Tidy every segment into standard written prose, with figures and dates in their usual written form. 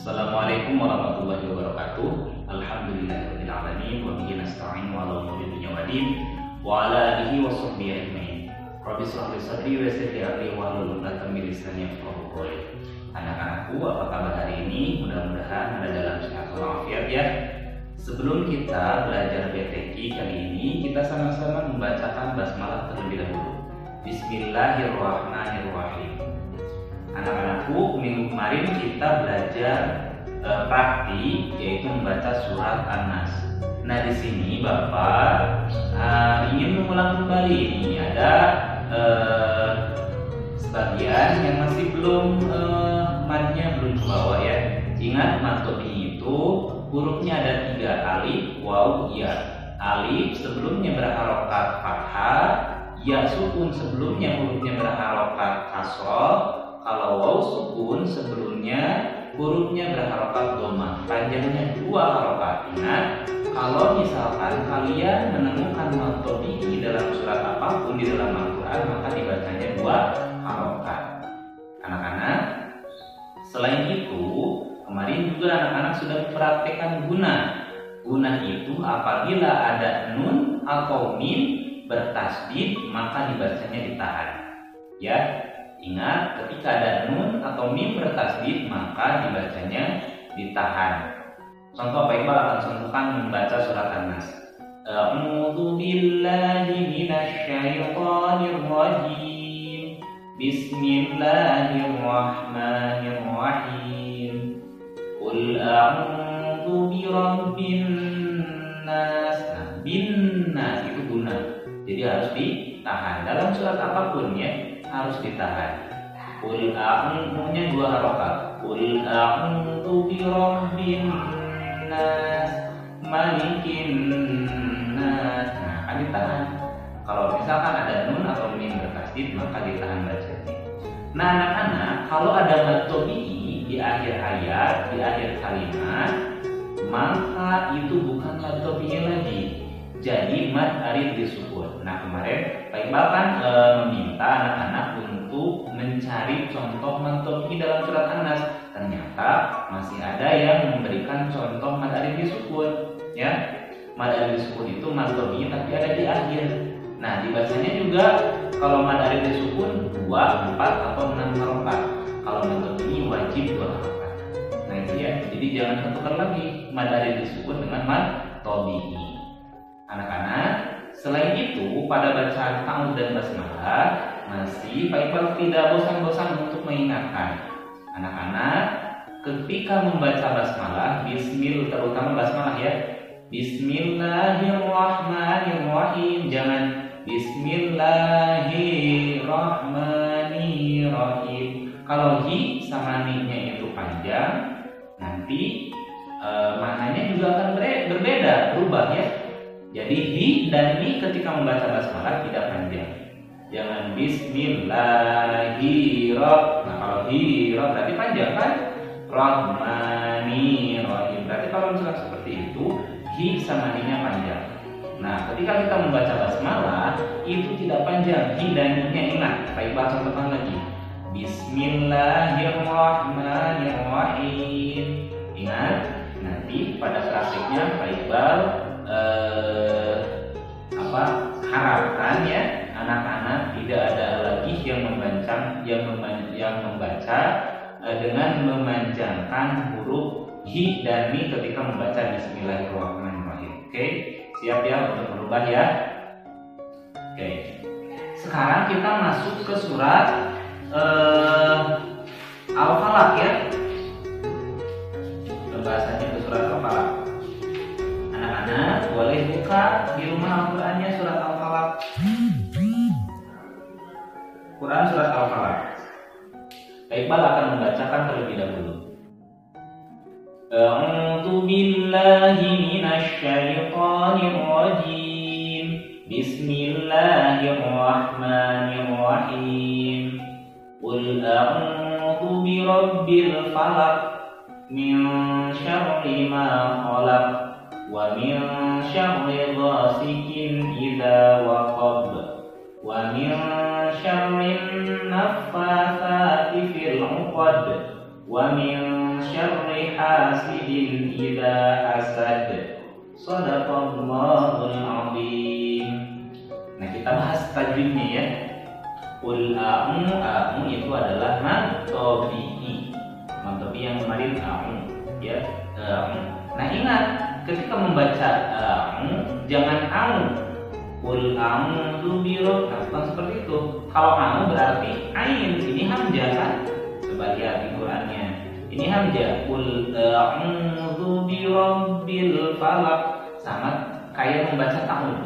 Assalamualaikum warahmatullahi wabarakatuh. Alhamdulillahirabbil alamin wa bihi nasta'in wa ala umuri dunya waddin wa ala alihi wa sahbihi ajmain. Rabbi shrah li sadri wa yassir li amri wahlul 'uqdatam min lisani yafqahu qawli. Anak-anakku, apa kabar hari ini? Mudah-mudahan Anda dalam sehat walafiat ya. Sebelum kita belajar BTQ kali ini, kita sama-sama membacakan basmalah terlebih dahulu. Bismillahirrahmanirrahim. Anak-anakku, minggu kemarin kita belajar praktik, yaitu membaca surat An-Nas. Nah, di sini Bapak ingin mengulang kembali. Ini ada sebagian yang masih belum madnya belum ke bawah ya. Ingat mad ini itu hurufnya ada 3, alif, waw, ya. Alif sebelumnya berharokat fathah, ya sukun sebelumnya hurufnya berharokat kasroh. Kalau waw sukun sebelumnya hurufnya berharokat dhamma, panjangnya 2 harokat. Ingat, kalau misalkan kalian menemukan mad tabi'i dalam surat apapun di dalam Al-Quran, maka dibacanya 2 harokat. Anak-anak, selain itu kemarin juga anak-anak sudah mempraktekkan guna. Guna itu apabila ada nun atau mim bertasdid, maka dibacanya ditahan. Ya. Ingat, ketika ada nun atau mim bertasdid, maka dibacanya ditahan. Contoh Pak Iqbal akan contohkan membaca surat An-Nas. A'udzu billahi minasyaitonir rajim. Bismillahirrahmanirrahim. Qul a'udzu birabbin nas. Nah, bin nas itu guna. Jadi harus ditahan. Dalam surat apapun ya, harus ditahan. Qul a'udzunya 2 harokat. Qul a'udzu birabbin nas, malikin nas. Nah, akan ditahan. Kalau misalkan ada nun atau mim bertasdid, maka ditahan bacanya. Nah, anak-anak, kalau ada mad tabi'i di akhir ayat, di akhir kalimat, maka itu bukan mad tabi'i lagi. Jadi mad arif disukun. Nah, kemarin Pak Iqbal kan meminta anak-anak untuk mencari contoh mad tabi'i dalam surat An-Nas. Ternyata masih ada yang memberikan contoh mad arif disukun. Ya, mad arif disukun itu mad tabi'i tapi ada di akhir. Nah, dibacanya juga kalau mad arif disukun 2, 4 atau 6 harokat. Kalau mad tabi'i wajib 2 harokat. Nah, itu ya. Jadi jangan satukan lagi mad arif disukun dengan mad tabi'i. Anak-anak, selain itu pada bacaan ta'awudz dan basmalah masih Pak Iqbal tidak bosan-bosan untuk mengingatkan anak-anak ketika membaca basmalah, terutama basmalah ya, Bismillahirrahmanirrahim, jangan Bismillahirrahmanirrahim. Kalau hi sama ni-nya itu panjang, nanti maknanya juga akan berbeda, berubah ya. Jadi hi dan mi ketika membaca basmalah tidak panjang. Jangan Bismillahirrahmanirrahim. Nah, kalau hirah berarti panjang kan? Rahmanirrahim. Berarti kalau misalkan seperti itu, hi sama ni-nya panjang. Nah, ketika kita membaca basmalah itu tidak panjang, hi dan mi-nya. Ingat, Pak Iqbal contohkan lagi. Bismillahirrahmanirrahim. Ingat, nanti pada praktiknya Pak Iqbal harapkan ya anak-anak tidak ada lagi yang membaca dengan memanjangkan huruf hi dan mi ketika membaca Bismillahirrahmanirrahim. Oke, siap ya untuk berubah ya. Oke, sekarang kita masuk ke surat Al-Falaq ya. Pembahasannya ke surat Al-Falaq. Anak-anak boleh buka di rumah Al-Qurannya surat Al-Falaq. Quran surat Al-Falaq. Iqbal akan membacakan terlebih dahulu. A'udzu billahi minasyaitonir rajim. Bismillahirrahmanirrahim. Qul a'udzu birabbil falaq min syarri ma khalaq. Wa min syarri ghasikin idza waqab wa min syarri naffatsati fil 'uqad wa min syarri hasidin idza hasad. Shadaqallahul azim. Nah, kita bahas tajwidnya ya. Qul a'u itu adalah mad tabi'i. Mad tabi'i yang kemarin a'u ya. Nah, ingat ketika membaca jangan a'u. Qul a'udzu birabbil. Nah, bukan seperti itu. Kalau a'u berarti ain, ini hamzah kan? Sebagai arti Qur'annya. Ini hamzah. Qul a'udzu birabbil falaq. Sama kayak membaca ta'un.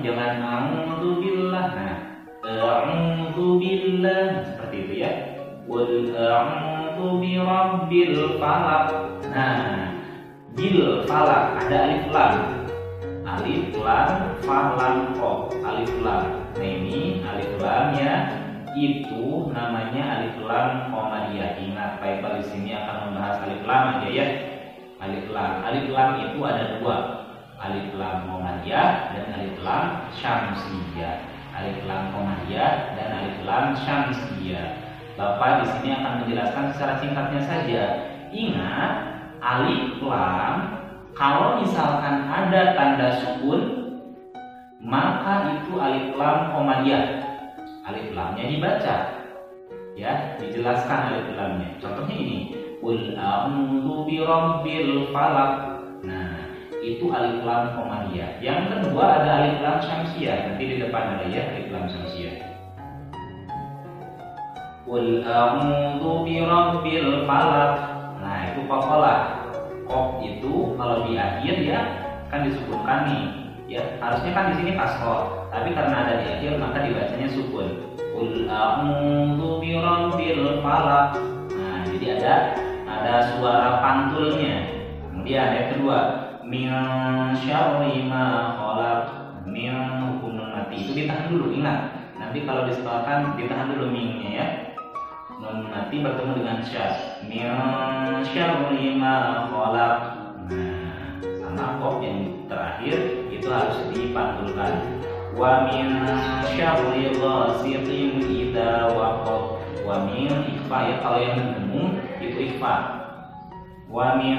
Jangan a'udzu billah. Nah, a'udzu billah seperti itu ya. Qul a'udzu birabbil falaq. Nah, bil falaq ada alif lam. Alif lam fa lam ko. Alif lam. Nah, ini alif lamnya itu namanya alif lam qomariyah. Ingat, Baiklah di sini akan membahas alif lam aja ya. Alif lam. Alif lam itu ada dua. Alif lam qomariyah dan alif lam syamsiyah. Alif lam qomariyah dan alif lam syamsiyah. Bapak di sini akan menjelaskan secara singkatnya saja. Ingat, alif lam kalau misalkan ada tanda sukun, maka itu alif lam qomariyah. Alif lamnya dibaca. Ya, dijelaskan alif lamnya. Contohnya ini. Qul a'udzu birabbil falaq. Nah, itu alif lam qomariyah. Yang kedua ada alif lam syamsiyah. Nanti di depan ada ya alif lam syamsiyah. Qul a'udzu birabbil falaq. Nah, itu qafalah. Qaf itu kalau di akhir ya kan disukunkan nih. Ya, harusnya kan di sini kasroh. Tapi karena ada di akhir maka dibacanya sukun. Qul a'udzu birabbil falaq. Nah, jadi ada suara pantulnya. Kemudian yang kedua, min syarri ma khalaq. Min hukum nun mati itu ditahan dulu, ingat. Nanti kalau disekolahkan ditahan dulu minnya ya. Nun mati bertemu dengan syar. Min syarri ma khalaq. Nah, sama qaf yang terakhir itu harus dipantulkan. Wa min syarri ghasiqin idza waqab. Wa min ikhfa ya, kalau yang mendengung itu ikhfa. Wa min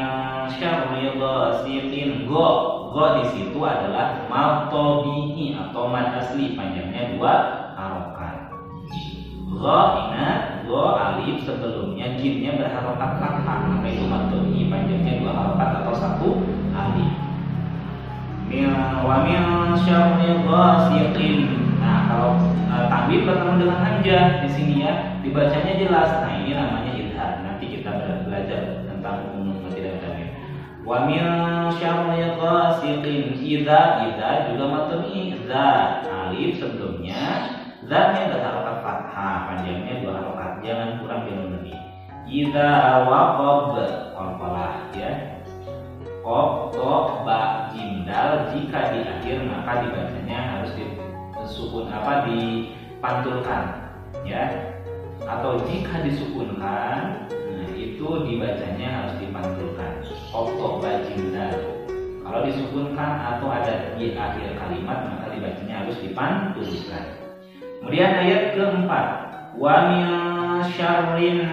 syarri ghasiqin. Go di situ adalah mad tabi'i atau mad asli, panjangnya 2 harokat. Ingat, alif sebelumnya jinnya berharokat fathah, maka itu mad tabi'i panjangnya 2 harokat atau 1 alif. Wa min syarri ghasiqin. Nah, kalau tanwin bertemu dengan hamzah di sini ya, dibacanya jelas. Nah, ini namanya idhar. Nanti kita belajar tentang hukum mati dan tanwin. Wa min syarri ghasiqin idza juga matni za. Alif sebelumnya zatnya berharokat fathah, panjangnya 2 harokat. Jangan kurang jangan lebih. Idza waqab qalqalah ya. Qaf, to, ba, jim, dal. Jika di akhir maka dibacanya harus disukun dipantulkan ya. Atau jika disukunkan, nah itu dibacanya harus dipantulkan. Qaf, to, ba, jim, dal. Kalau disukunkan atau ada di akhir kalimat maka dibacanya harus dipantulkan. Kemudian ayat keempat, wa min syarrin.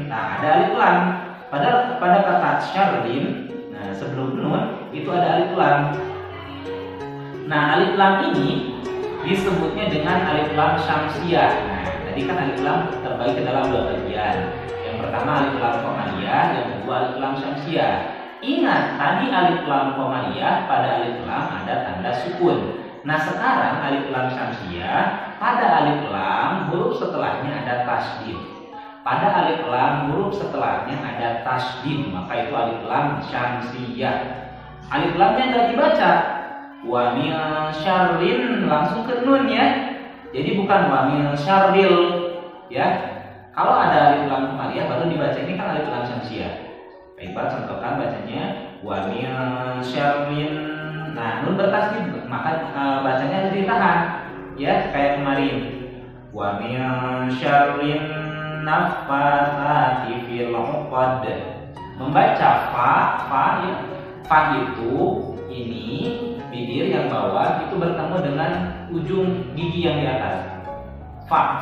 Nah, ada alif lam. Pada kata syarrin, nah sebelum nun itu ada alif lam. Nah, alif lam ini disebutnya dengan alif lam syamsiyah. Nah, tadi kan alif lam terbagi ke dalam 2 bagian. Yang pertama alif lam qomariyah, yang kedua alif lam syamsiyah. Ingat, tadi alif lam qomariyah pada alif lam ada tanda sukun. Nah, sekarang alif lam syamsiyah pada alif lam huruf setelahnya ada tasydid. Pada alif lam huruf setelahnya ada tasydid, maka itu alif lam syamsiyah. Alif lamnya nggak dibaca. Wa min syarrin langsung ke nun ya. Jadi bukan wa min syarril ya. Kalau ada alif lam qomariyah baru dibaca, ini kan alif lam syamsiyah. Baik, contohkan bacanya wa min syarrin. Nah, nun bertasydid, maka bacanya harus ditahan ya, kayak kemarin. Wa min syarrin naffatsati fil 'uqad. Membaca fa ya. Fa itu ini bibir yang bawah itu bertemu dengan ujung gigi yang di atas. Fa.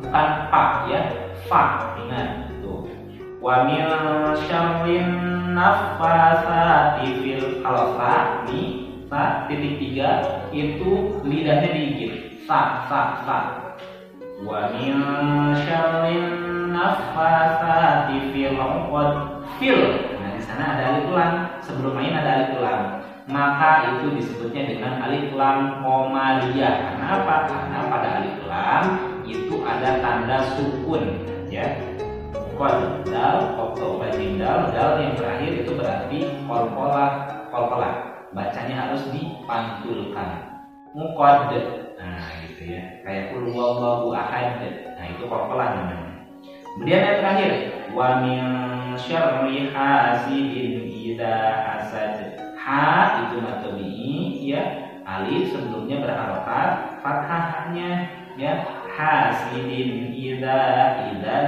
bukan fa ya, fa, ingat tuh. Wa min syarrin naffatsati fil, kalau fa nih, fa titik 3 itu lidahnya digigit, fa. Wa min syarrin naffatsati fil 'uqad, fil. Nah, di sana ada alif lam, sebelum main ada alif lam. Maka itu disebutnya dengan alif lam qomariyah. Karena apa? Karena pada alif lam itu ada tanda sukun ya. Qad, dal, qad, dal yang terakhir itu berarti qalqalah. Bacanya harus dipantulkan. Muqad. Nah, gitu ya. Kayak qul huwallahu ahad. Nah, itu qalqalah namanya. Kemudian yang terakhir, wa min syarri hasidin idza hasad. Ha itu mad tabi'i ya, alif sebelumnya berharokat fathahnya ya. Hasidin idza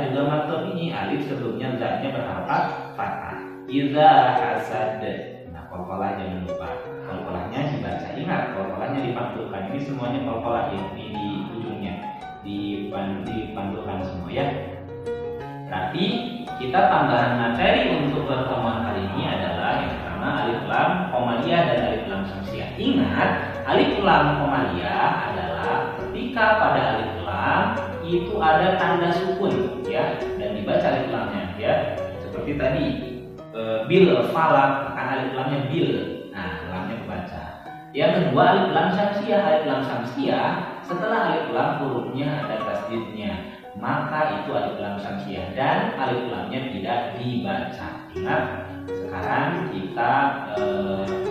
juga mad tabi'i, alif sebelumnya zatnya berharokat fathah. Idza hasad. Nah, qalqalah jangan lupa. Qalqalahnya dibaca, ingat qalqalahnya dipantulkan. Ini semuanya qalqalah ini di ujungnya dipantulkan semua ya. Berarti kita tambahan materi untuk pertemuan kali ini adalah yang pertama alif lam qomariyah dan alif lam syamsiyah. Ingat, alif lam qomariyah adalah ketika pada alif lam itu ada tanda sukun ya, dan dibaca alif lamnya ya. Seperti tadi bil falak, kan alif lamnya bil. Nah, lamnya kebaca. Yang kedua alif lam syamsiyah. Alif lam syamsiyah setelah alif lam hurufnya ada tasdidnya, maka itu alif lam syamsiyah dan alif lamnya tidak dibaca. Ingat, sekarang kita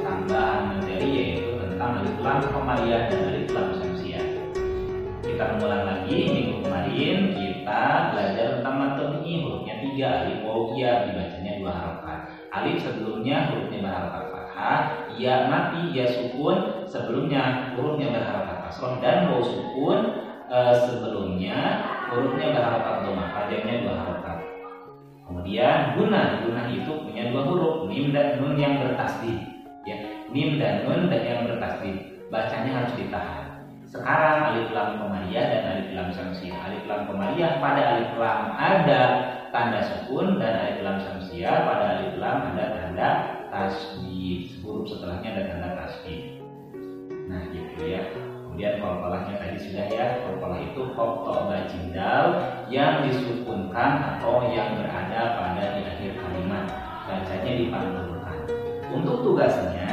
tambahan materi yaitu tentang alif lam qomariyah dan alif lam syamsiyah. Kita mengulang lagi, minggu kemarin kita belajar tentang mad tabi'i, hurufnya 3, alif waw ya, dibacanya 2 harokat. Alif sebelumnya hurufnya berharokat fathah, ya mati ya sukun sebelumnya hurufnya berharokat kasroh, dan waw sukun sebelumnya hurufnya berharokat dhammah, padanya 2 harokat. Kemudian guna itu punya 2 huruf, mim dan nun yang bertasdid ya. Mim dan nun yang bertasdid, bacanya harus ditahan. Sekarang alif lam qomariyah dan alif lam syamsiyah. Alif lam qomariyah pada alif lam ada tanda sukun, dan alif lam syamsiyah pada alif lam ada tanda tasdid, huruf setelahnya ada tanda tasdid. Nah, gitu ya. Kemudian qalqalahnya tadi sudah ya. Qalqalah itu qaf bajindal yang disukunkan atau yang berada pada di akhir kalimat, bacanya dipantulkan. Untuk tugasnya,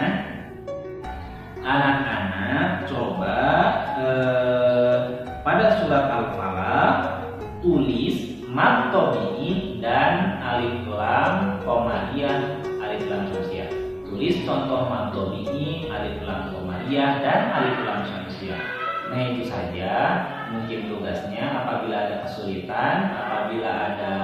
anak-anak coba pada surat Al-Falaq tulis mad tabi'i dan alif lam qomariyah, alif lam syamsiyah. Tulis contoh mad tabi'i, alif lam qomariyah dan alif lam syamsiyah. Nah, itu saja mungkin tugasnya. Apabila ada kesulitan, apabila ada